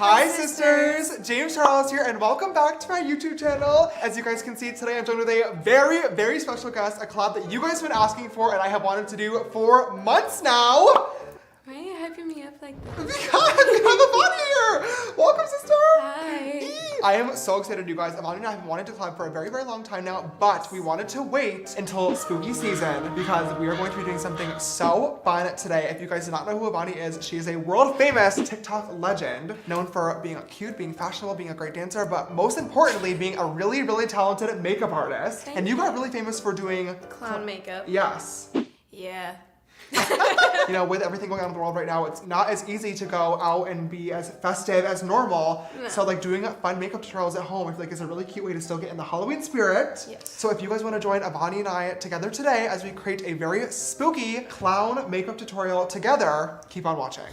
Hi sisters, James Charles here and welcome back to my YouTube channel. As you guys can see, today I'm joined with a very special guest, a collab that you guys have been asking for and I have wanted to do for months now. Why are you hyping me up like that? Because we have Avani here! Welcome, sister! Hi! I am so excited, you guys. Avani and I have wanted to collab for a very long time now, but we wanted to wait until spooky season because we are going to be doing something so fun today. If you guys do not know who Avani is, she is a world famous TikTok legend, known for being cute, being fashionable, being a great dancer, but most importantly, being a really talented makeup artist. And you got really famous for doing clown makeup. Yes. Yeah. You know, with everything going on in the world right now, it's not as easy to go out and be as festive as normal. No. So like doing fun makeup tutorials at home, I feel like is a really cute way to still get in the Halloween spirit. Yes. So if you guys want to join Avani and I together today as we create a very spooky clown makeup tutorial together, keep on watching.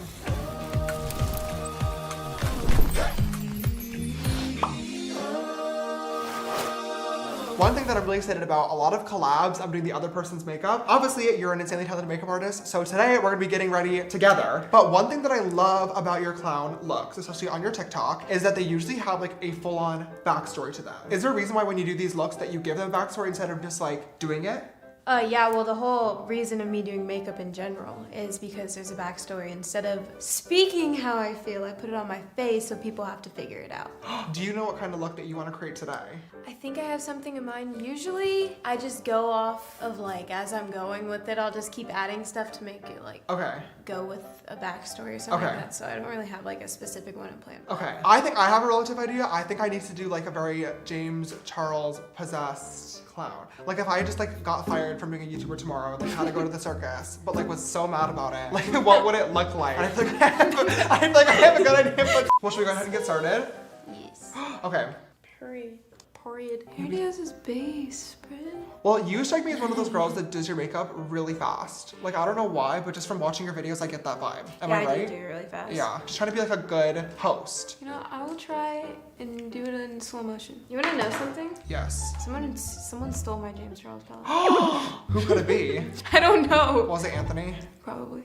One thing that I'm really excited about, a lot of collabs, I'm doing the other person's makeup. Obviously, you're an insanely talented makeup artist, so today we're gonna be getting ready together. But one thing that I love about your clown looks, especially on your TikTok, is that they usually have like a full-on backstory to them. Is there a reason why when you do these looks that you give them a backstory instead of just like doing it? Yeah, well, the whole reason of me doing makeup in general is because there's a backstory. Instead of speaking how I feel, I put it on my face so people have to figure it out. Do you know what kind of look that you want to create today? I think I have something in mind. Usually, I just go off of like, as I'm going with it, I'll just keep adding stuff to make it like go with a backstory or something like that. So I don't really have like a specific one in plan. Okay, I think I have a relative idea. I think I need to do like a very James Charles possessed clown. Like if I just like got fired from being a YouTuber tomorrow and like had to go to the circus, but like was so mad about it, like what would it look like? And I feel like I have a good idea, but well, should we go ahead and get started? Yes. Okay. Period. He already has his base, spread. Well, you strike me as one of those girls that does your makeup really fast. Like, I don't know why, but just from watching your videos, I get that vibe. Am I right? I do it really fast. Yeah, just trying to be like a good host. You know, I will try and do it in slow motion. You want to know something? Yes. Someone stole my James Charles palette. Who could it be? I don't know. Was it Anthony? Probably.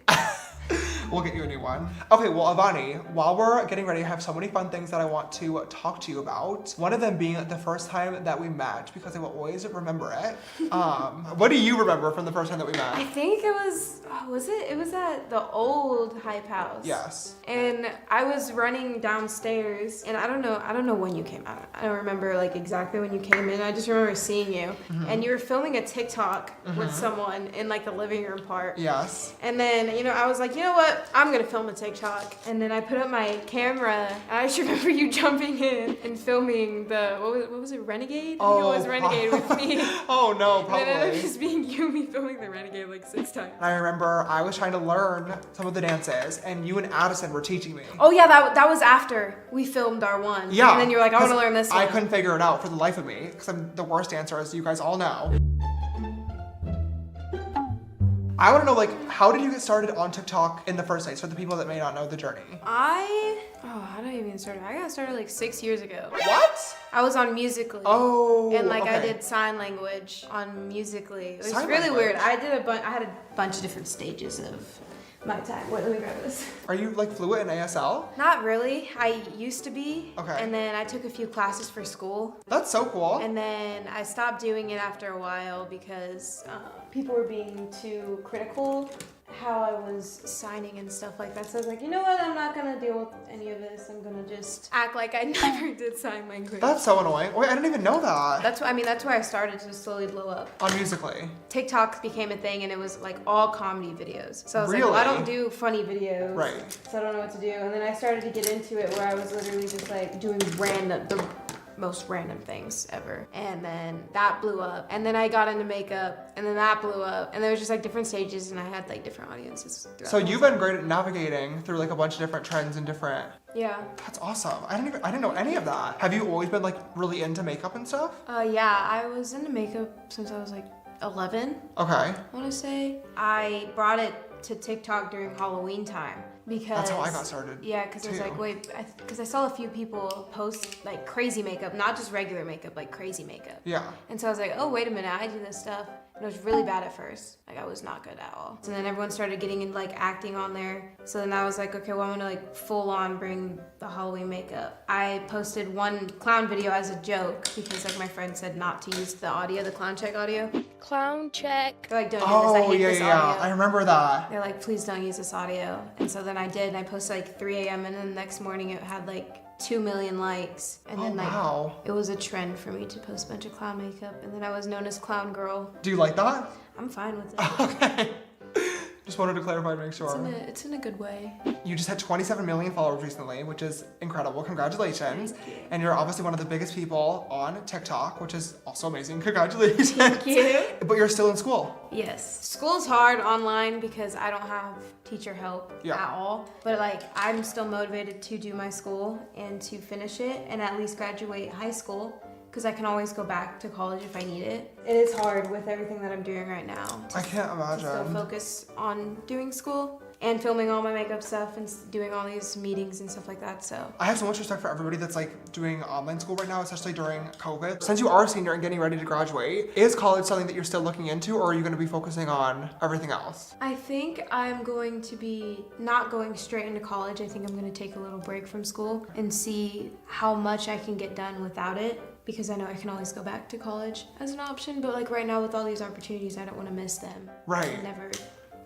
We'll get you a new one. Okay, well, Avani, while we're getting ready, I have so many fun things that I want to talk to you about. One of them being the first time that we met, because I will always remember it. What do you remember from the first time that we met? I think it was, it was at the old Hype House. Yes. And I was running downstairs, and I don't know when you came out. I don't remember like exactly when you came in. I just remember seeing you, and you were filming a TikTok with someone in like the living room part. Yes. And then, you know, I was like, you know what? I'm gonna film a TikTok. And then I put up my camera, and I just remember you jumping in and filming the, what was it, Renegade? I think it was Renegade with me. Oh no, probably. And it ended up just being you, me filming the Renegade like 6 times. And I remember I was trying to learn some of the dances, and you and Addison were teaching me. Oh yeah, that was after we filmed our one. Yeah. And then you're like, I wanna learn this one. I couldn't figure it out for the life of me, because I'm the worst dancer, as you guys all know. I want to know, like, how did you get started on TikTok in the first place for the people that may not know the journey? How did I even start? I got started like 6 years ago. What? I was on Musical.ly. Oh, and like okay. I did sign language on Musical.ly. It was Sign really language? weird. I had a bunch of different stages of my time. Wait, let me grab this. Are you like fluent in ASL? Not really. I used to be. Okay. And then I took a few classes for school. That's so cool. And then I stopped doing it after a while because people were being too critical how I was signing and stuff like that. So I was like, you know what? I'm not gonna deal with any of this. I'm gonna just act like I never did sign language. That's so annoying. Wait, I didn't even know that. That's where I started to slowly blow up. On Musical.ly. TikTok became a thing, and it was like all comedy videos. So I was Really? like, well, I don't do funny videos. Right. So I don't know what to do. And then I started to get into it where I was literally just like doing the most random things ever. And then that blew up. And then I got into makeup, and then that blew up. And there was just like different stages, and I had like different audiences. So you've been great at navigating through like a bunch of different trends and different. Yeah. That's awesome. I didn't know any of that. Have you always been like really into makeup and stuff? Yeah, I was into makeup since I was like 11. Okay. I want to say. I brought it to TikTok during Halloween time. Because that's how I got started. Yeah, because I was like, wait, because I saw a few people post like crazy makeup, not just regular makeup, like crazy makeup. Yeah. And so I was like, oh, wait a minute, I do this stuff. And it was really bad at first. Like, I was not good at all. So then everyone started getting in, like, acting on there. So then I was like, okay, well, I'm gonna, like, full on bring the Halloween makeup. I posted one clown video as a joke because, like, my friend said not to use the audio, the clown check audio. Clown check. They're like, don't do this, I hate this audio. I remember that. They're like, please don't use this audio. And so then I did, and I posted like 3 a.m. and then the next morning it had like 2 million likes. And then like, wow. It was a trend for me to post a bunch of clown makeup. And then I was known as Clown Girl. Do you like that? I'm fine with it. Okay. Just wanted to clarify to make sure. It's in a good way. You just had 27 million followers recently, which is incredible. Congratulations. Thank you. And you're obviously one of the biggest people on TikTok, which is also amazing. Congratulations. Thank you. But you're still in school. Yes. School's hard online because I don't have teacher help at all. But like, I'm still motivated to do my school and to finish it and at least graduate high school, because I can always go back to college if I need it. It is hard with everything that I'm doing right now. I can't imagine. To still focus on doing school and filming all my makeup stuff and doing all these meetings and stuff like that, so. I have so much respect for everybody that's like doing online school right now, especially during COVID. Since you are a senior and getting ready to graduate, is college something that you're still looking into, or are you gonna be focusing on everything else? I think I'm going to be not going straight into college. I think I'm gonna take a little break from school and see how much I can get done without it, because I know I can always go back to college as an option, but like right now with all these opportunities, I don't wanna miss them. Right. And never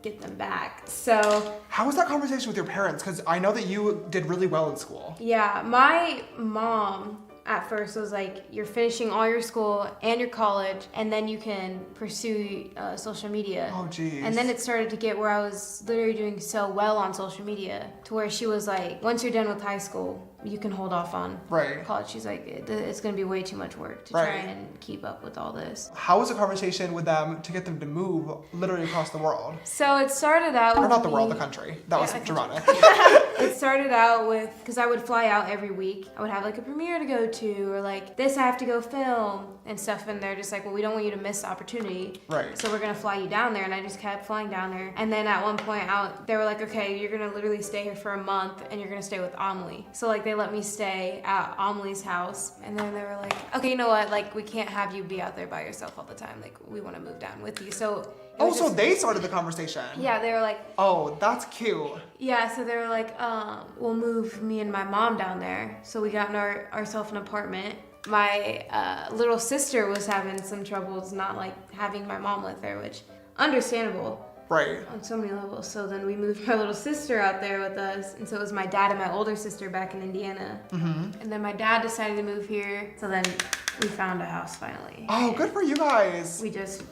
get them back, so. How was that conversation with your parents? Because I know that you did really well in school. Yeah, my mom at first was like, you're finishing all your school and your college, and then you can pursue social media. Oh, geez. And then it started to get where I was literally doing so well on social media, to where she was like, once you're done with high school, you can hold off on college. She's like, it's gonna be way too much work to try and keep up with all this. How was the conversation with them to get them to move literally across the world? So it started out or not the world, the country. That was dramatic. It started out with, because I would fly out every week. I would have like a premiere to go to, or like this I have to go film and stuff, and they're just like, well, we don't want you to miss the opportunity. Right. So we're gonna fly you down there, and I just kept flying down there. And then at one point they were like, okay, you're gonna literally stay here for a month, and you're gonna stay with Amelie. So like they let me stay at Amelie's house, and then they were like, okay, you know what, like we can't have you be out there by yourself all the time. Like we want to move down with you. So. So they started the conversation. Yeah, they were like, oh, that's cute. Yeah, so they were like, we'll move me and my mom down there. So we got ourselves an apartment. My little sister was having some troubles not like having my mom with her, which understandable. Right. On so many levels. So then we moved my little sister out there with us. And so it was my dad and my older sister back in Indiana. Mm-hmm. And then my dad decided to move here. So then we found a house finally. Oh, good for you guys. We just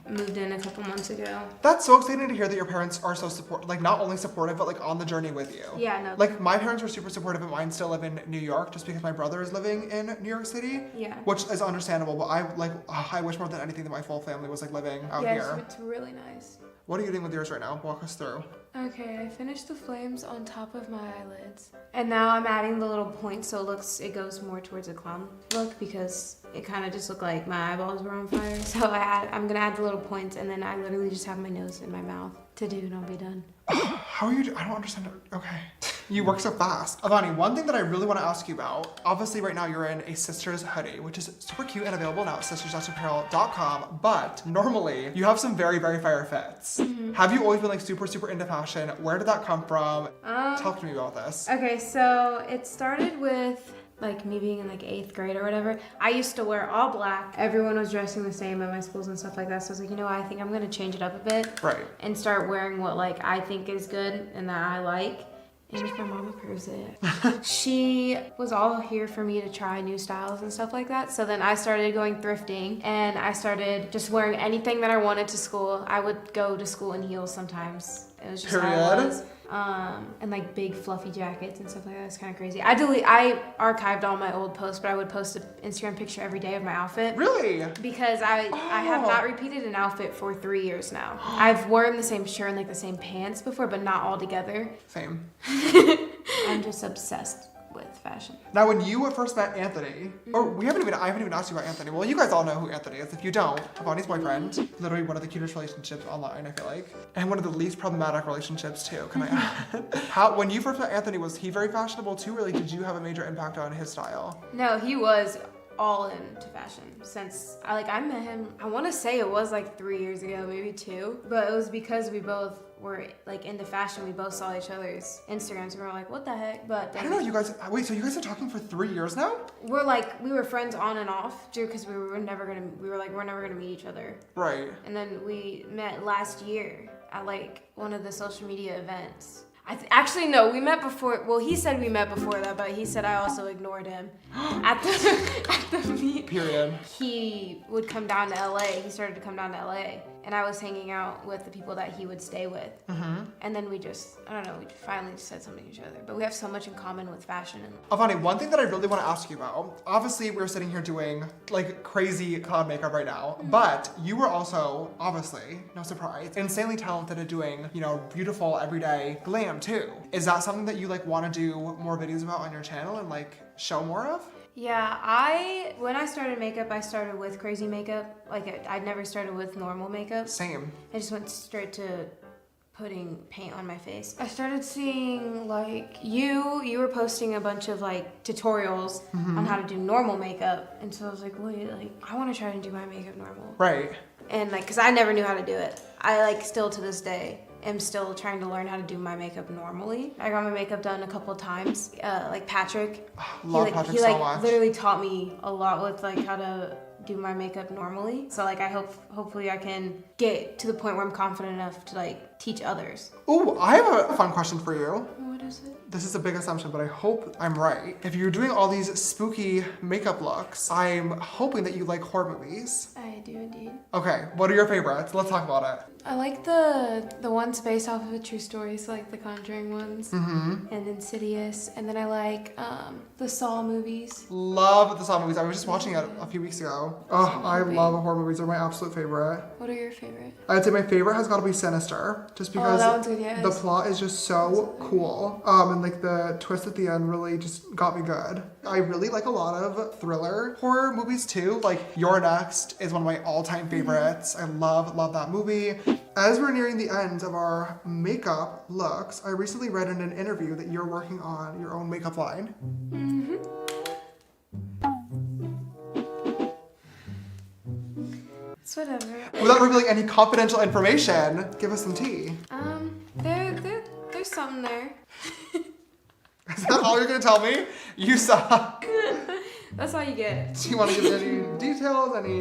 moved in a couple months ago. That's so exciting to hear that your parents are so supportive, like not only supportive, but like on the journey with you. Yeah, no. Like my parents were super supportive, and mine still live in New York just because my brother is living in New York City. Yeah. Which is understandable, but I wish more than anything that my full family was like living out here. Yeah, it's really nice. What are you doing with yours right now? Walk us through. Okay, I finished the flames on top of my eyelids. And now I'm adding the little points so it goes more towards a clown look, because it kind of just looked like my eyeballs were on fire. So I'm gonna add the little points, and then I literally just have my nose in my mouth to do, and I'll be done. How are you I don't understand. Okay. You work so fast. Avani, one thing that I really want to ask you about, obviously right now you're in a Sisters hoodie, which is super cute and available now at sisters.apparel.com, but normally you have some very, very fire fits. Mm-hmm. Have you always been like super, super into fashion? Where did that come from? Talk to me about this. Okay, so it started with like me being in like 8th grade or whatever. I used to wear all black. Everyone was dressing the same at my schools and stuff like that. So I was like, you know what, I think I'm gonna change it up a bit. Right. And start wearing what like I think is good and that I like. And if my mom approves it. She was all here for me to try new styles and stuff like that. So then I started going thrifting, and I started just wearing anything that I wanted to school. I would go to school in heels sometimes. It was just how it was. And like big fluffy jackets and stuff like that. It's kind of crazy. I archived all my old posts, but I would post an Instagram picture every day of my outfit. Really? Because I have not repeated an outfit for 3 years now. I've worn the same shirt and like the same pants before, but not all together. Same. I'm just obsessed with fashion. Now, when you first met Anthony, or I haven't even asked you about Anthony. Well, you guys all know who Anthony is. If you don't, Avani's boyfriend, literally one of the cutest relationships online, I feel like, and one of the least problematic relationships too. Can I add? When you first met Anthony, was he very fashionable too, or like, did you have a major impact on his style? No, he was all into fashion since I met him. I want to say it was like 3 years ago, maybe 2, but it was because we both were like into fashion. We both saw each other's Instagrams and we were like, what the heck? But then I don't know, you guys. Wait, so you guys are talking for 3 years now? we were friends on and off, because we were never gonna meet each other. Right. And then we met last year at like one of the social media events. Actually, no, we met before. Well, he said we met before that, but he said I also ignored him at the meet. Period. He would come down to LA. He started to come down to LA, and I was hanging out with the people that he would stay with. Mm-hmm. And then we finally just said something to each other. But we have so much in common with fashion. Avani, one thing that I really want to ask you about, obviously we're sitting here doing like crazy cloud makeup right now, but you were also, obviously, no surprise, insanely talented at doing, beautiful everyday glam too. Is that something that you like want to do more videos about on your channel and like show more of? Yeah, when I started makeup, I started with crazy makeup. Like I'd never started with normal makeup. Same. I just went straight to putting paint on my face. I started seeing like you were posting a bunch of like tutorials on how to do normal makeup, and so I was like, wait, like I want to try to do my makeup normal. Right. And like, cause I never knew how to do it. I like still to this day am still trying to learn how to do my makeup normally. I got my makeup done a couple of times. Like Patrick, Patrick he so much. literally taught me a lot with like how to do my makeup normally. So like I hopefully I can get to the point where I'm confident enough to like teach others. Ooh, I have a fun question for you. What is it? This is a big assumption, but I hope I'm right. If you're doing all these spooky makeup looks, I'm hoping that you like horror movies. I do indeed. Okay, what are your favorites? Let's talk about it. I like the ones based off of a true story, so like the Conjuring ones, and Insidious, and then I like the Saw movies. Love the Saw movies. I was just watching it a few weeks ago. Oh, I love horror movies. They're my absolute favorite. What are your favorite? I'd say my favorite has got to be Sinister, just because that one's good, yes. the plot is just so cool. And like the twist at the end really just got me good. I really like a lot of thriller horror movies too. Like You're Next is one of my all-time favorites. I love that movie. As we're nearing the end of our makeup looks, I recently read in an interview that you're working on your own makeup line. It's whatever. Without revealing any confidential information, give us some tea. There's something there. Is that all you're gonna tell me? You suck. That's all you get. Do you want to give me any details, any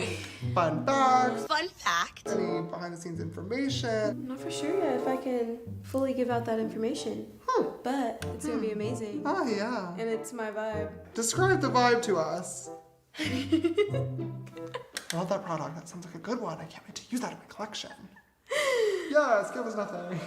fun facts? Fun fact. Any behind the scenes information? I'm not for sure yet if I can fully give out that information. But it's gonna be amazing. Oh yeah. And it's my vibe. Describe the vibe to us. I love that product. That sounds like a good one. I can't wait to use that in my collection. Yes, give us nothing.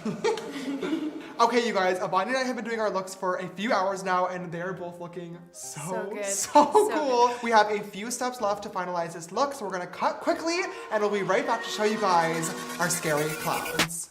Okay, you guys, Avani and I have been doing our looks for a few hours now, and they're both looking so good. So cool. Good. We have a few steps left to finalize this look, so we're gonna cut quickly, and we'll be right back to show you guys our scary clowns.